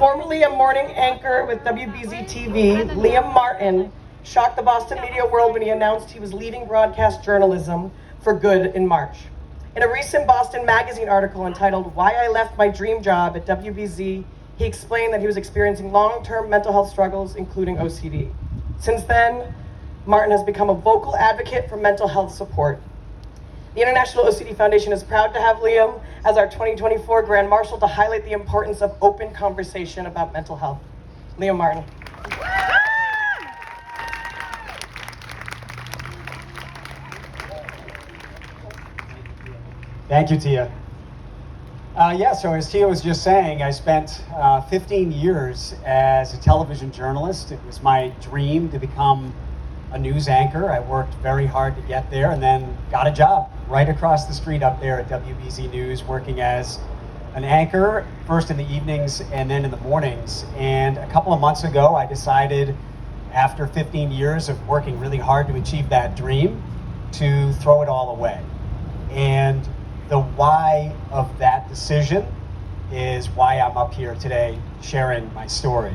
Formerly a morning anchor with WBZ TV, Liam Martin shocked the Boston media world when he announced he was leaving broadcast journalism for good in March. In a recent Boston Magazine article entitled "Why I Left My Dream Job at WBZ," he explained that he was experiencing long-term mental health struggles, including OCD. Since then, Martin has become a vocal advocate for mental health support. The International OCD Foundation is proud to have Liam as our 2024 Grand Marshal to highlight the importance of open conversation about mental health. Liam Martin. Thank you, Tia. So as Tia was just saying, I spent 15 years as a television journalist. It was my dream to become a news anchor. I worked very hard to get there and then got a job right across the street up there at WBZ News, working as an anchor, first in the evenings and then in the mornings. And a couple of months ago, I decided, after 15 years of working really hard to achieve that dream, to throw it all away. And the why of that decision is why I'm up here today sharing my story.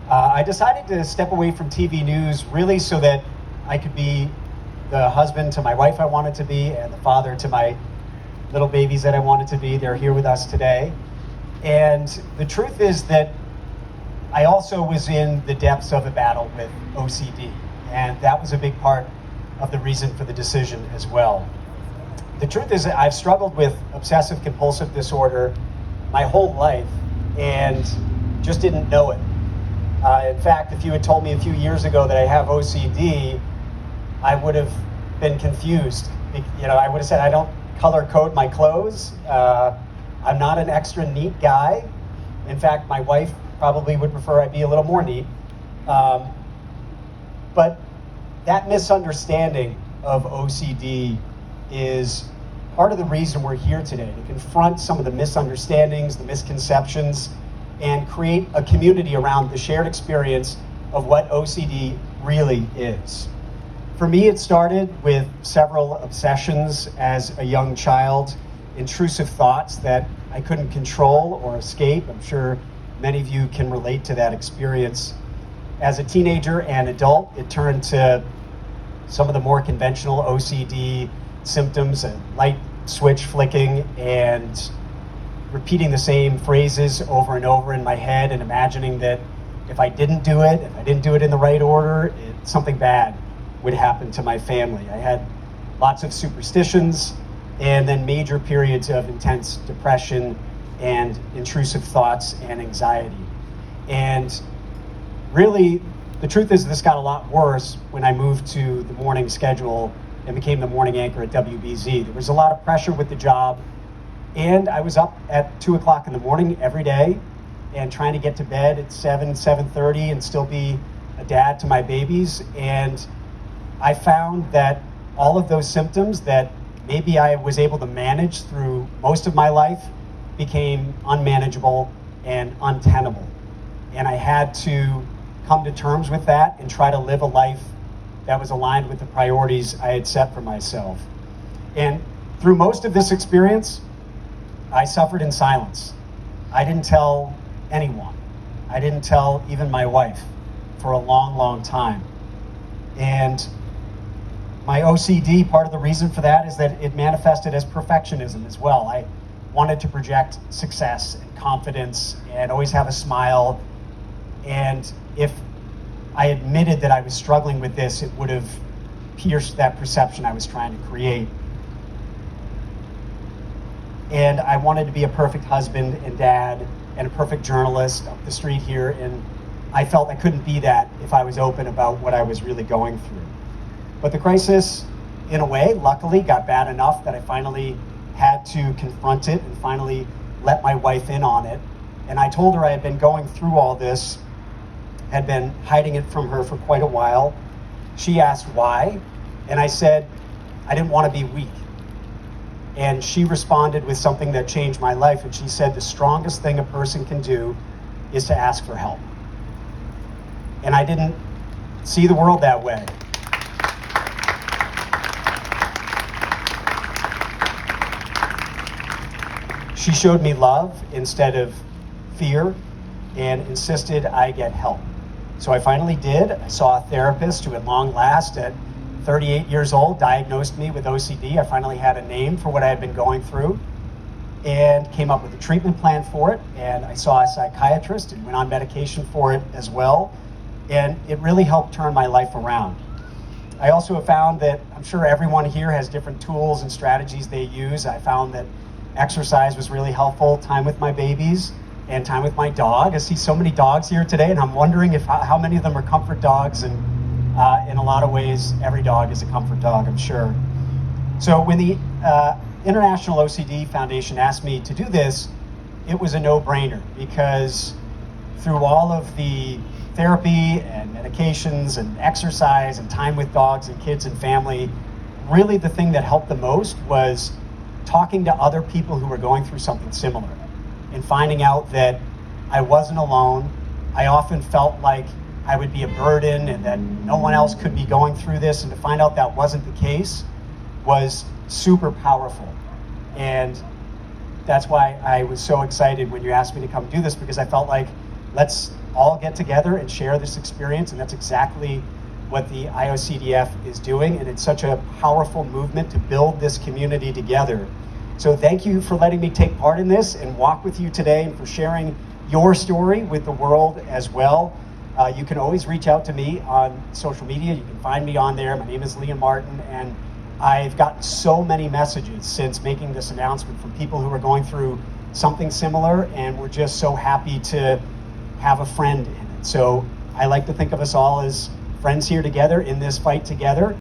I decided to step away from TV news really so that I could be the husband to my wife I wanted to be and the father to my little babies that I wanted to be. They're here with us today. And the truth is that I also was in the depths of a battle with OCD, and that was a big part of the reason for the decision as well. The truth is that I've struggled with obsessive compulsive disorder my whole life and just didn't know it. In fact, if you had told me a few years ago that I have OCD, I would have been confused. I would have said I don't color code my clothes. I'm not an extra neat guy. In fact, my wife probably would prefer I be a little more neat. But that misunderstanding of OCD is part of the reason we're here today, to confront some of the misunderstandings, the misconceptions, and create a community around the shared experience of what OCD really is. For me, it started with several obsessions as a young child, intrusive thoughts that I couldn't control or escape. I'm sure many of you can relate to that experience. As a teenager and adult, it turned to some of the more conventional OCD symptoms, light switch flicking and repeating the same phrases over and over in my head and imagining that if I didn't do it in the right order, something bad would happen to my family. I had lots of superstitions and then major periods of intense depression and intrusive thoughts and anxiety. And really, the truth is this got a lot worse when I moved to the morning schedule and became the morning anchor at WBZ. There was a lot of pressure with the job, and I was up at 2 o'clock in the morning every day and trying to get to bed at 7:30 and still be a dad to my babies. And I found that all of those symptoms that maybe I was able to manage through most of my life became unmanageable and untenable. And I had to come to terms with that and try to live a life that was aligned with the priorities I had set for myself. And through most of this experience, I suffered in silence. I didn't tell anyone. I didn't tell even my wife for a long, long time. And my OCD, part of the reason for that is that it manifested as perfectionism as well. I wanted to project success and confidence and always have a smile. And if I admitted that I was struggling with this, it would have pierced that perception I was trying to create. And I wanted to be a perfect husband and dad and a perfect journalist up the street here, and I felt I couldn't be that if I was open about what I was really going through. But the crisis, in a way, luckily got bad enough that I finally had to confront it and finally let my wife in on it. And I told her I had been going through all this, had been hiding it from her for quite a while. She asked why, and I said, I didn't want to be weak. And she responded with something that changed my life, and she said, the strongest thing a person can do is to ask for help. And I didn't see the world that way. She showed me love instead of fear. and insisted I get help. So I finally did. I saw a therapist who at long last, at 38 years old, diagnosed me with OCD. I finally had a name for what I had been going through and came up with a treatment plan for it. And I saw a psychiatrist and went on medication for it as well. And it really helped turn my life around. I also have found that I'm sure everyone here has different tools and strategies they use. I found that exercise was really helpful, time with my babies, and time with my dog. I see so many dogs here today, and I'm wondering how many of them are comfort dogs, and in a lot of ways, every dog is a comfort dog, I'm sure. So when the International OCD Foundation asked me to do this, it was a no-brainer, because through all of the therapy and medications and exercise and time with dogs and kids and family, really the thing that helped the most was talking to other people who were going through something similar and finding out that I wasn't alone. I often felt like I would be a burden and that no one else could be going through this, and to find out that wasn't the case was super powerful. And that's why I was so excited when you asked me to come do this, because I felt like, let's all get together and share this experience, and that's exactly what the IOCDF is doing, and it's such a powerful movement to build this community together. So thank you for letting me take part in this and walk with you today, and for sharing your story with the world as well. You can always reach out to me on social media. You can find me on there. My name is Liam Martin, and I've gotten so many messages since making this announcement from people who are going through something similar, and we're just so happy to have a friend in it. So I like to think of us all as friends here together in this fight together.